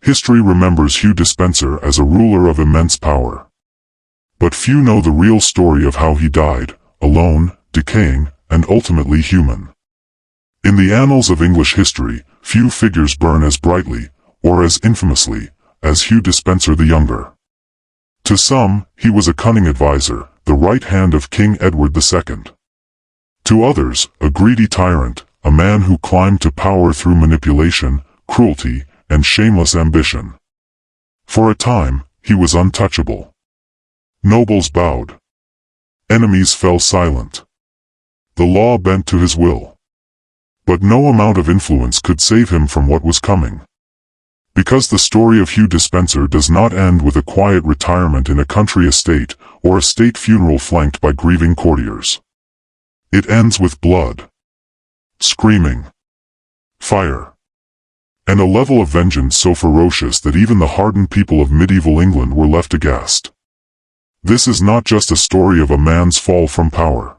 History remembers Hugh Despenser as a ruler of immense power. But few know the real story of how he died, alone, decaying, and ultimately human. In the annals of English history, few figures burn as brightly, or as infamously, as Hugh Despenser the Younger. To some, he was a cunning advisor, the right hand of King Edward II. To others, a greedy tyrant, a man who climbed to power through manipulation, cruelty, and shameless ambition. For a time, he was untouchable. Nobles bowed. Enemies fell silent. The law bent to his will. But no amount of influence could save him from what was coming. Because the story of Hugh Despenser does not end with a quiet retirement in a country estate, or a state funeral flanked by grieving courtiers. It ends with blood, screaming, fire, and a level of vengeance so ferocious that even the hardened people of medieval England were left aghast. This is not just a story of a man's fall from power.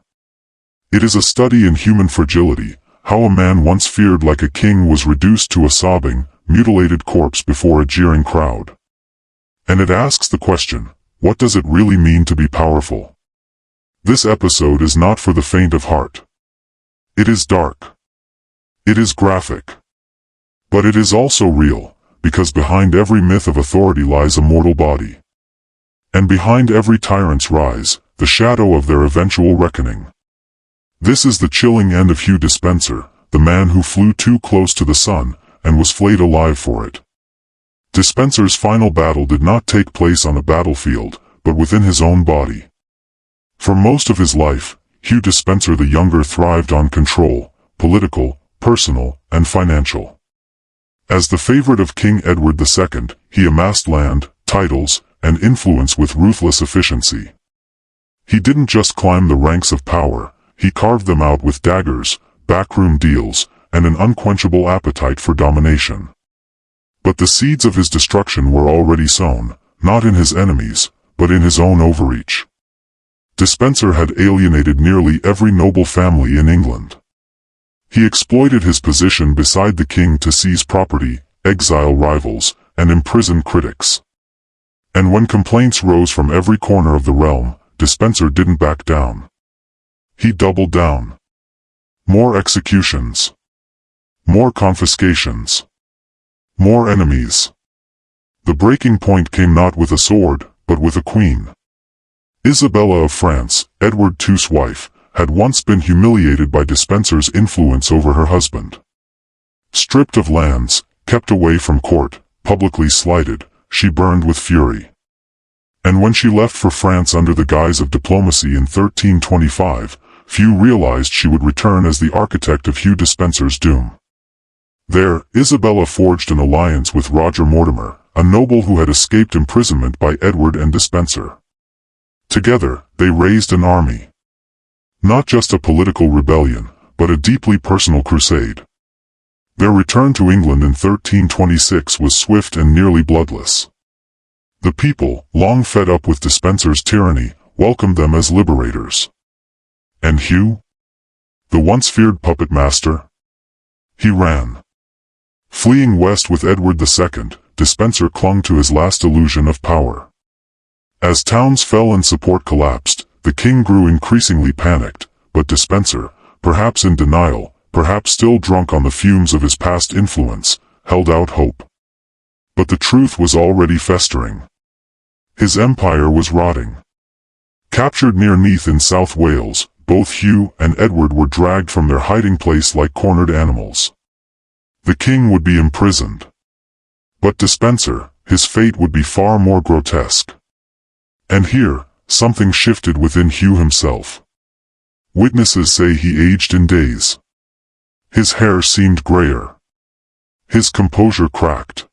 It is a study in human fragility, how a man once feared like a king was reduced to a sobbing, mutilated corpse before a jeering crowd. And it asks the question, what does it really mean to be powerful? This episode is not for the faint of heart. It is dark. It is graphic. But it is also real, because behind every myth of authority lies a mortal body. And behind every tyrant's rise, the shadow of their eventual reckoning. This is the chilling end of Hugh Despenser, the man who flew too close to the sun, and was flayed alive for it. Despenser's final battle did not take place on a battlefield, but within his own body. For most of his life, Hugh Despenser the Younger thrived on control, political, personal, and financial. As the favorite of King Edward II, he amassed land, titles, and influence with ruthless efficiency. He didn't just climb the ranks of power, he carved them out with daggers, backroom deals, and an unquenchable appetite for domination. But the seeds of his destruction were already sown, not in his enemies, but in his own overreach. Despenser had alienated nearly every noble family in England. He exploited his position beside the king to seize property, exile rivals, and imprison critics. And when complaints rose from every corner of the realm, Despenser didn't back down. He doubled down. More executions. More confiscations. More enemies. The breaking point came not with a sword, but with a queen. Isabella of France, Edward II's wife, had once been humiliated by Despenser's influence over her husband. Stripped of lands, kept away from court, publicly slighted, she burned with fury. And when she left for France under the guise of diplomacy in 1325, few realized she would return as the architect of Hugh Despenser's doom. There, Isabella forged an alliance with Roger Mortimer, a noble who had escaped imprisonment by Edward and Despenser. Together, they raised an army. Not just a political rebellion, but a deeply personal crusade. Their return to England in 1326 was swift and nearly bloodless. The people, long fed up with Despenser's tyranny, welcomed them as liberators. And Hugh? The once feared puppet master? He ran. Fleeing west with Edward II, Despenser clung to his last illusion of power. As towns fell and support collapsed, the king grew increasingly panicked, but Despenser, perhaps in denial, perhaps still drunk on the fumes of his past influence, held out hope. But the truth was already festering. His empire was rotting. Captured near Neath in South Wales, both Hugh and Edward were dragged from their hiding place like cornered animals. The king would be imprisoned. But Despenser, his fate would be far more grotesque. And here, something shifted within Hugh himself. Witnesses say he aged in days. His hair seemed grayer. His composure cracked.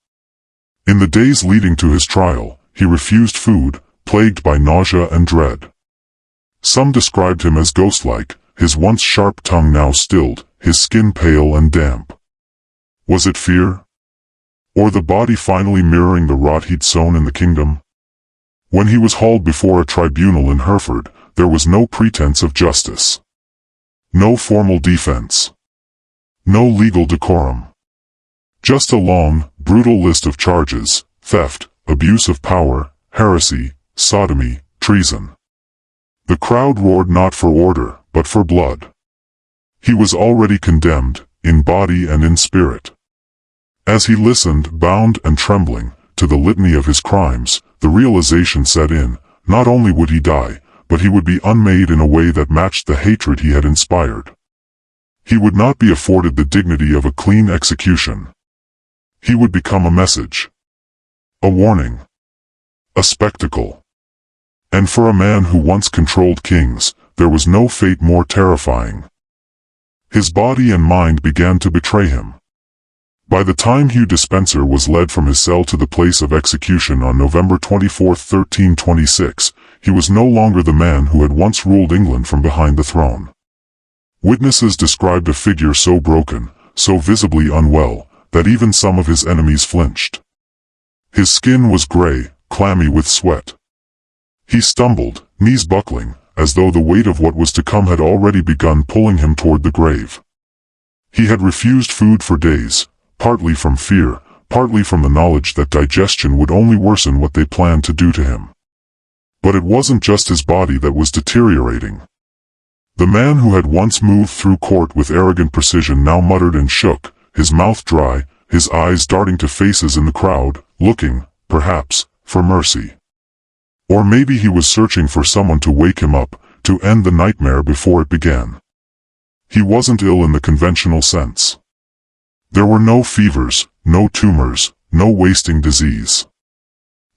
In the days leading to his trial, he refused food, plagued by nausea and dread. Some described him as ghost-like, his once sharp tongue now stilled, his skin pale and damp. Was it fear? Or the body finally mirroring the rot he'd sown in the kingdom? When he was hauled before a tribunal in Hereford, there was no pretense of justice. No formal defense. No legal decorum. Just a long, brutal list of charges: theft, abuse of power, heresy, sodomy, treason. The crowd roared not for order, but for blood. He was already condemned, in body and in spirit. As he listened, bound and trembling, to the litany of his crimes, the realization set in: not only would he die, but he would be unmade in a way that matched the hatred he had inspired. He would not be afforded the dignity of a clean execution. He would become a message, a warning, a spectacle. And for a man who once controlled kings, there was no fate more terrifying. His body and mind began to betray him. By the time Hugh Despenser was led from his cell to the place of execution on November 24, 1326, he was no longer the man who had once ruled England from behind the throne. Witnesses described a figure so broken, so visibly unwell, that even some of his enemies flinched. His skin was gray, clammy with sweat. He stumbled, knees buckling, as though the weight of what was to come had already begun pulling him toward the grave. He had refused food for days, partly from fear, partly from the knowledge that digestion would only worsen what they planned to do to him. But it wasn't just his body that was deteriorating. The man who had once moved through court with arrogant precision now muttered and shook, his mouth dry, his eyes darting to faces in the crowd, looking, perhaps, for mercy. Or maybe he was searching for someone to wake him up, to end the nightmare before it began. He wasn't ill in the conventional sense. There were no fevers, no tumors, no wasting disease.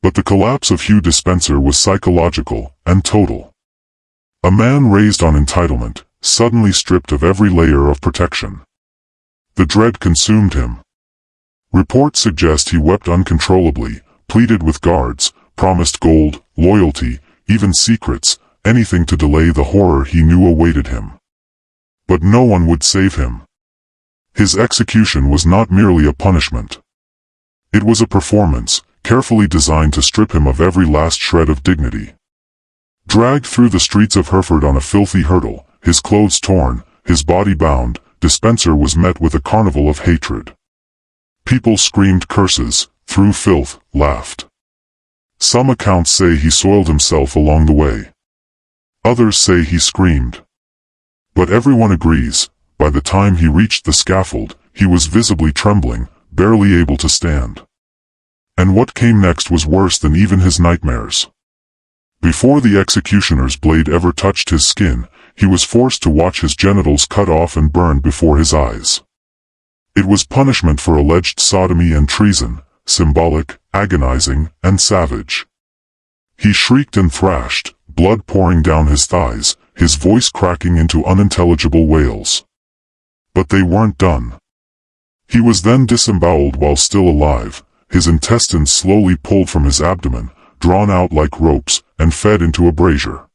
But the collapse of Hugh Despenser was psychological and total. A man raised on entitlement, suddenly stripped of every layer of protection. The dread consumed him. Reports suggest he wept uncontrollably, pleaded with guards, promised gold, loyalty, even secrets, anything to delay the horror he knew awaited him. But no one would save him. His execution was not merely a punishment. It was a performance, carefully designed to strip him of every last shred of dignity. Dragged through the streets of Hereford on a filthy hurdle, his clothes torn, his body bound, Despenser was met with a carnival of hatred. People screamed curses, threw filth, laughed. Some accounts say he soiled himself along the way. Others say he screamed. But everyone agrees, by the time he reached the scaffold, he was visibly trembling, barely able to stand. And what came next was worse than even his nightmares. Before the executioner's blade ever touched his skin, he was forced to watch his genitals cut off and burned before his eyes. It was punishment for alleged sodomy and treason, symbolic, agonizing, and savage. He shrieked and thrashed, blood pouring down his thighs, his voice cracking into unintelligible wails. But they weren't done. He was then disemboweled while still alive, his intestines slowly pulled from his abdomen, drawn out like ropes, and fed into a brazier.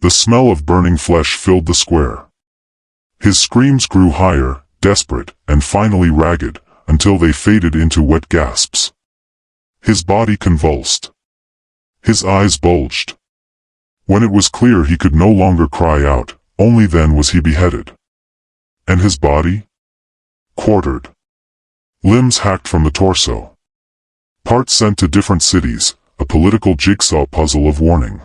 The smell of burning flesh filled the square. His screams grew higher, desperate, and finally ragged, until they faded into wet gasps. His body convulsed. His eyes bulged. When it was clear he could no longer cry out, only then was he beheaded. And his body? Quartered. Limbs hacked from the torso. Parts sent to different cities, a political jigsaw puzzle of warning.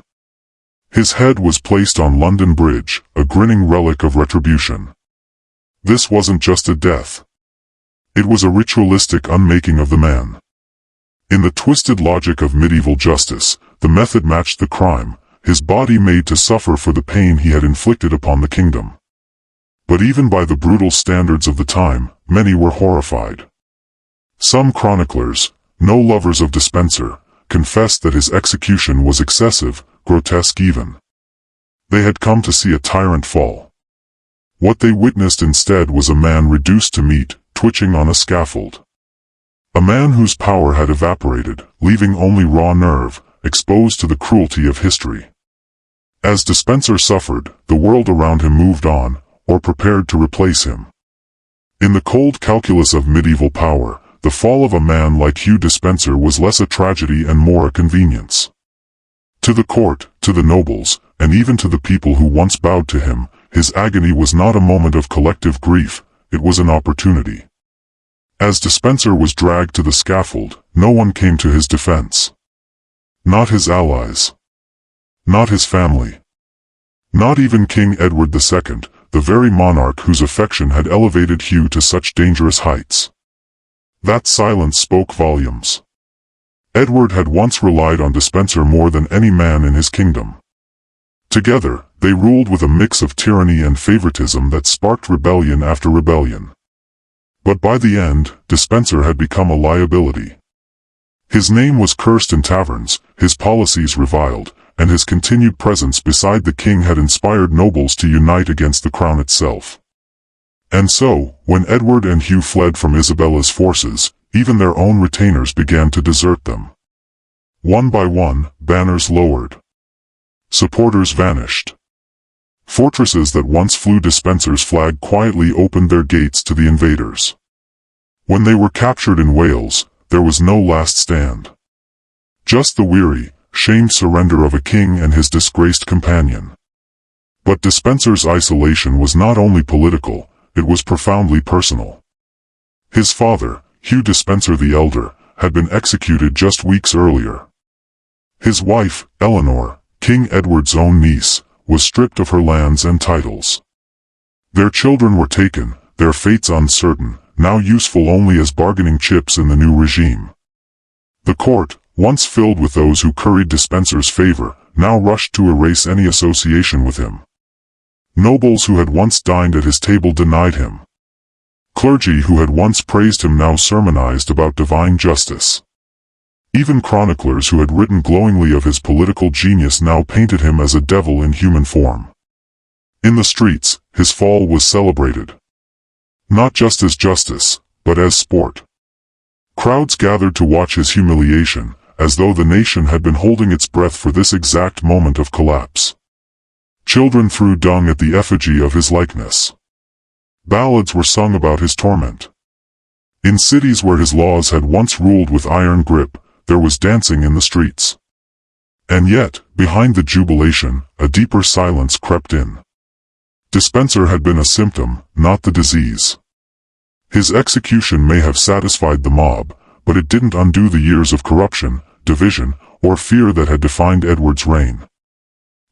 His head was placed on London Bridge, a grinning relic of retribution. This wasn't just a death. It was a ritualistic unmaking of the man. In the twisted logic of medieval justice, the method matched the crime, his body made to suffer for the pain he had inflicted upon the kingdom. But even by the brutal standards of the time, many were horrified. Some chroniclers, no lovers of Despenser, confessed that his execution was excessive, grotesque even. They had come to see a tyrant fall. What they witnessed instead was a man reduced to meat, twitching on a scaffold. A man whose power had evaporated, leaving only raw nerve, exposed to the cruelty of history. As Despenser suffered, the world around him moved on, or prepared to replace him. In the cold calculus of medieval power, the fall of a man like Hugh Despenser was less a tragedy and more a convenience. To the court, to the nobles, and even to the people who once bowed to him, his agony was not a moment of collective grief, it was an opportunity. As Despenser was dragged to the scaffold, no one came to his defense. Not his allies. Not his family. Not even King Edward II, the very monarch whose affection had elevated Hugh to such dangerous heights. That silence spoke volumes. Edward had once relied on Despenser more than any man in his kingdom. Together, they ruled with a mix of tyranny and favoritism that sparked rebellion after rebellion. But by the end, Despenser had become a liability. His name was cursed in taverns, his policies reviled, and his continued presence beside the king had inspired nobles to unite against the crown itself. And so, when Edward and Hugh fled from Isabella's forces, even their own retainers began to desert them. One by one, banners lowered. Supporters vanished. Fortresses that once flew Despenser's flag quietly opened their gates to the invaders. When they were captured in Wales, there was no last stand. Just the weary, shamed surrender of a king and his disgraced companion. But Despenser's isolation was not only political, it was profoundly personal. His father, Hugh Despenser the Elder, had been executed just weeks earlier. His wife, Eleanor, King Edward's own niece, was stripped of her lands and titles. Their children were taken, their fates uncertain, now useful only as bargaining chips in the new regime. The court, once filled with those who curried Despenser's favor, now rushed to erase any association with him. Nobles who had once dined at his table denied him. Clergy who had once praised him now sermonized about divine justice. Even chroniclers who had written glowingly of his political genius now painted him as a devil in human form. In the streets, his fall was celebrated. Not just as justice, but as sport. Crowds gathered to watch his humiliation, as though the nation had been holding its breath for this exact moment of collapse. Children threw dung at the effigy of his likeness. Ballads were sung about his torment. In cities where his laws had once ruled with iron grip, there was dancing in the streets. And yet, behind the jubilation, a deeper silence crept in. Despenser had been a symptom, not the disease. His execution may have satisfied the mob, but it didn't undo the years of corruption, division, or fear that had defined Edward's reign.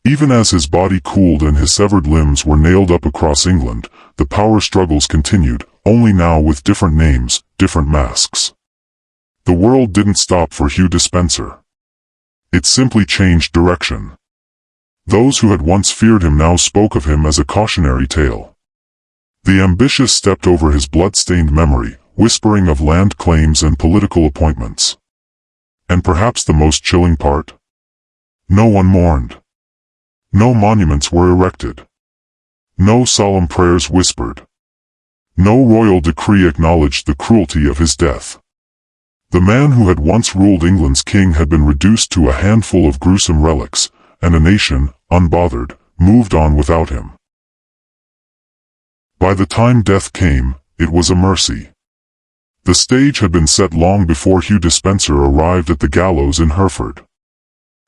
Even as his body cooled and his severed limbs were nailed up across England, the power struggles continued, only now with different names, different masks. The world didn't stop for Hugh Despenser. It simply changed direction. Those who had once feared him now spoke of him as a cautionary tale. The ambitious stepped over his blood-stained memory, whispering of land claims and political appointments. And perhaps the most chilling part? No one mourned. No monuments were erected. No solemn prayers whispered. No royal decree acknowledged the cruelty of his death. The man who had once ruled England's king had been reduced to a handful of gruesome relics, and a nation, unbothered, moved on without him. By the time death came, it was a mercy. The stage had been set long before Hugh Despenser arrived at the gallows in Hereford.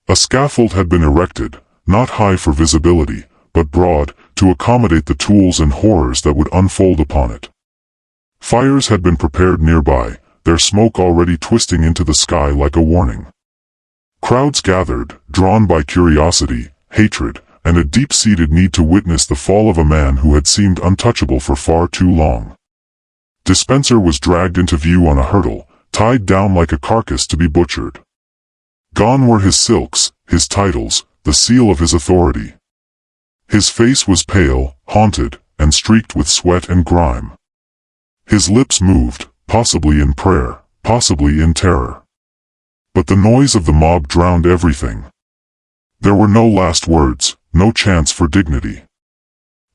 A scaffold had been erected, not high for visibility, but broad, to accommodate the tools and horrors that would unfold upon it. Fires had been prepared nearby, their smoke already twisting into the sky like a warning. Crowds gathered, drawn by curiosity, hatred, and a deep-seated need to witness the fall of a man who had seemed untouchable for far too long. Despenser was dragged into view on a hurdle, tied down like a carcass to be butchered. Gone were his silks, his titles, the seal of his authority. His face was pale, haunted, and streaked with sweat and grime. His lips moved, possibly in prayer, possibly in terror. But the noise of the mob drowned everything. There were no last words, no chance for dignity.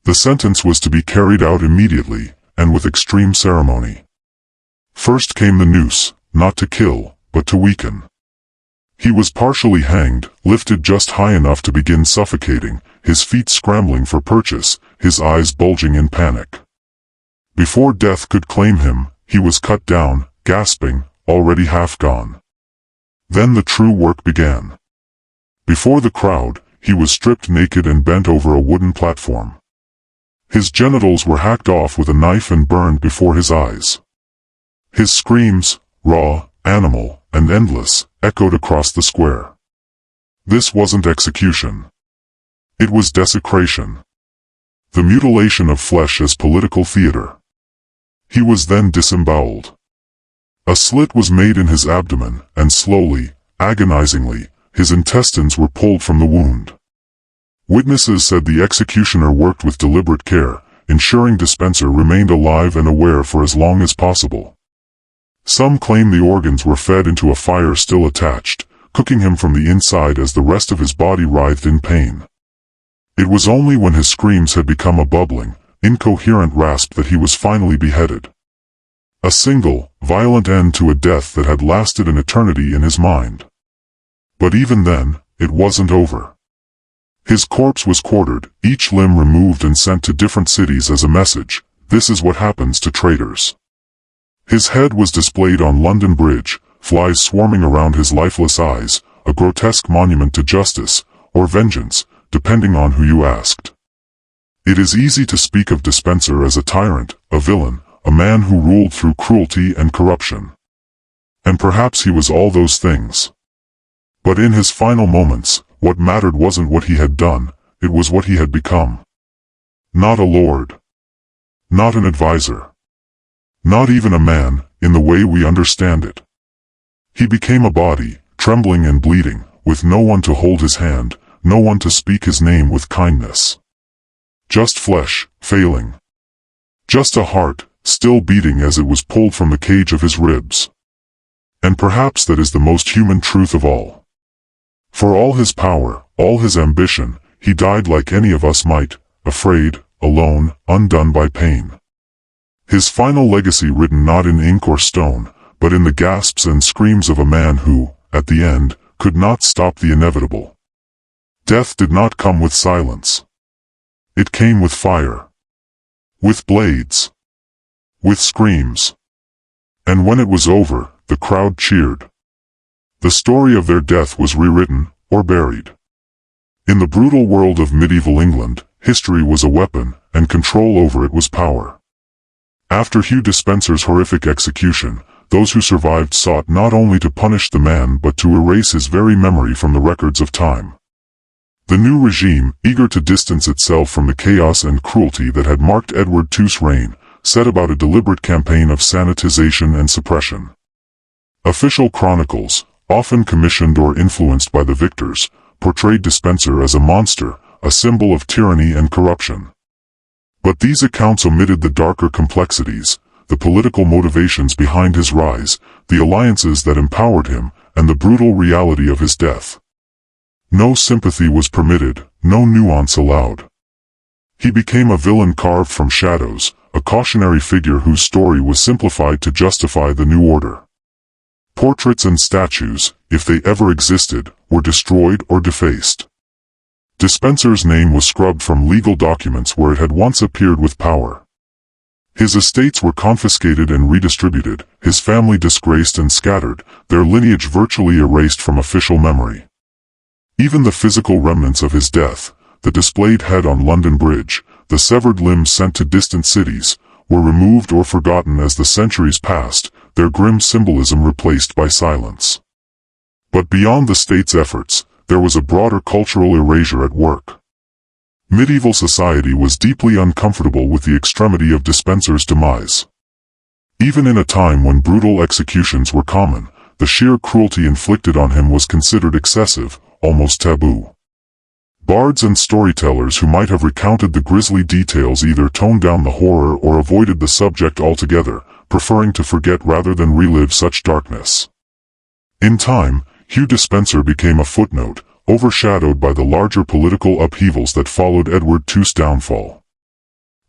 The sentence was to be carried out immediately, and with extreme ceremony. First came the noose, not to kill, but to weaken. He was partially hanged, lifted just high enough to begin suffocating, his feet scrambling for purchase, his eyes bulging in panic. Before death could claim him, he was cut down, gasping, already half gone. Then the true work began. Before the crowd, he was stripped naked and bent over a wooden platform. His genitals were hacked off with a knife and burned before his eyes. His screams, raw, animal, and endless, echoed across the square. This wasn't execution. It was desecration. The mutilation of flesh as political theater. He was then disemboweled. A slit was made in his abdomen, and slowly, agonizingly, his intestines were pulled from the wound. Witnesses said the executioner worked with deliberate care, ensuring Despenser remained alive and aware for as long as possible. Some claim the organs were fed into a fire still attached, cooking him from the inside as the rest of his body writhed in pain. It was only when his screams had become a bubbling, incoherent rasp that he was finally beheaded. A single, violent end to a death that had lasted an eternity in his mind. But even then, it wasn't over. His corpse was quartered, each limb removed and sent to different cities as a message: this is what happens to traitors. His head was displayed on London Bridge, flies swarming around his lifeless eyes, a grotesque monument to justice, or vengeance, depending on who you asked. It is easy to speak of Despenser as a tyrant, a villain, a man who ruled through cruelty and corruption. And perhaps he was all those things. But in his final moments, what mattered wasn't what he had done, it was what he had become. Not a lord. Not an advisor. Not even a man, in the way we understand it. He became a body, trembling and bleeding, with no one to hold his hand, no one to speak his name with kindness. Just flesh, failing. Just a heart, still beating as it was pulled from the cage of his ribs. And perhaps that is the most human truth of all. For all his power, all his ambition, he died like any of us might, afraid, alone, undone by pain. His final legacy written not in ink or stone, but in the gasps and screams of a man who, at the end, could not stop the inevitable. Death did not come with silence. It came with fire. With blades. With screams. And when it was over, the crowd cheered. The story of their death was rewritten, or buried. In the brutal world of medieval England, history was a weapon, and control over it was power. After Hugh Despenser's horrific execution, those who survived sought not only to punish the man but to erase his very memory from the records of time. The new regime, eager to distance itself from the chaos and cruelty that had marked Edward II's reign, set about a deliberate campaign of sanitization and suppression. Official chronicles, often commissioned or influenced by the victors, portrayed Despenser as a monster, a symbol of tyranny and corruption. But these accounts omitted the darker complexities, the political motivations behind his rise, the alliances that empowered him, and the brutal reality of his death. No sympathy was permitted, no nuance allowed. He became a villain carved from shadows, a cautionary figure whose story was simplified to justify the new order. Portraits and statues, if they ever existed, were destroyed or defaced. Despenser's name was scrubbed from legal documents where it had once appeared with power. His estates were confiscated and redistributed, his family disgraced and scattered, their lineage virtually erased from official memory. Even the physical remnants of his death, the displayed head on London Bridge, the severed limbs sent to distant cities, were removed or forgotten as the centuries passed, their grim symbolism replaced by silence. But beyond the state's efforts, there was a broader cultural erasure at work. Medieval society was deeply uncomfortable with the extremity of Despenser's demise. Even in a time when brutal executions were common, the sheer cruelty inflicted on him was considered excessive, almost taboo. Bards and storytellers who might have recounted the grisly details either toned down the horror or avoided the subject altogether, preferring to forget rather than relive such darkness. In time, Hugh Despenser became a footnote, overshadowed by the larger political upheavals that followed Edward II's downfall.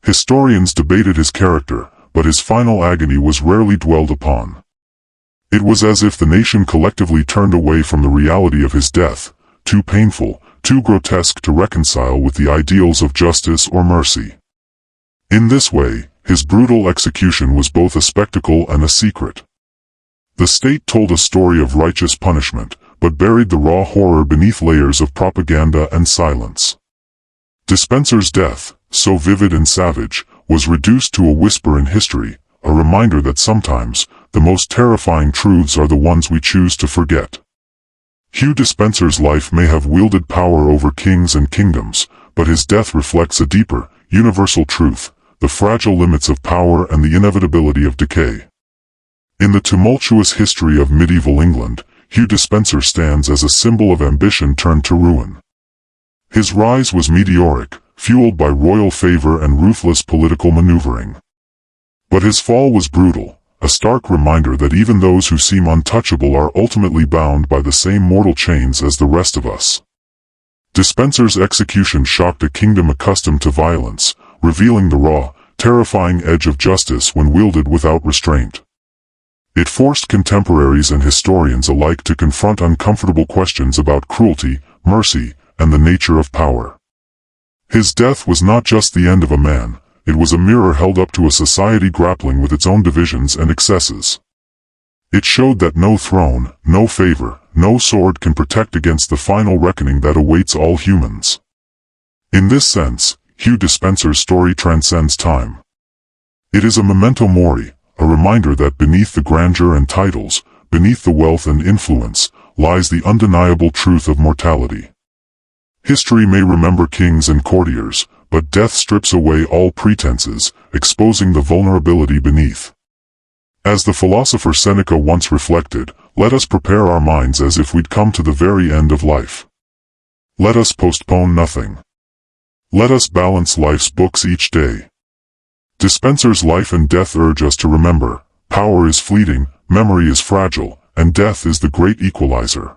Historians debated his character, but his final agony was rarely dwelled upon. It was as if the nation collectively turned away from the reality of his death, too painful, too grotesque to reconcile with the ideals of justice or mercy. In this way, his brutal execution was both a spectacle and a secret. The state told a story of righteous punishment, but buried the raw horror beneath layers of propaganda and silence. Despenser's death, so vivid and savage, was reduced to a whisper in history, a reminder that sometimes, the most terrifying truths are the ones we choose to forget. Hugh Despenser's life may have wielded power over kings and kingdoms, but his death reflects a deeper, universal truth, the fragile limits of power and the inevitability of decay. In the tumultuous history of medieval England, Hugh Despenser stands as a symbol of ambition turned to ruin. His rise was meteoric, fueled by royal favor and ruthless political maneuvering. But his fall was brutal, a stark reminder that even those who seem untouchable are ultimately bound by the same mortal chains as the rest of us. Despenser's execution shocked a kingdom accustomed to violence, revealing the raw, terrifying edge of justice when wielded without restraint. It forced contemporaries and historians alike to confront uncomfortable questions about cruelty, mercy, and the nature of power. His death was not just the end of a man, it was a mirror held up to a society grappling with its own divisions and excesses. It showed that no throne, no favor, no sword can protect against the final reckoning that awaits all humans. In this sense, Hugh Despenser's story transcends time. It is a memento mori, a reminder that beneath the grandeur and titles, beneath the wealth and influence, lies the undeniable truth of mortality. History may remember kings and courtiers, but death strips away all pretenses, exposing the vulnerability beneath. As the philosopher Seneca once reflected, let us prepare our minds as if we'd come to the very end of life. Let us postpone nothing. Let us balance life's books each day. Despenser's life and death urge us to remember, power is fleeting, memory is fragile, and death is the great equalizer.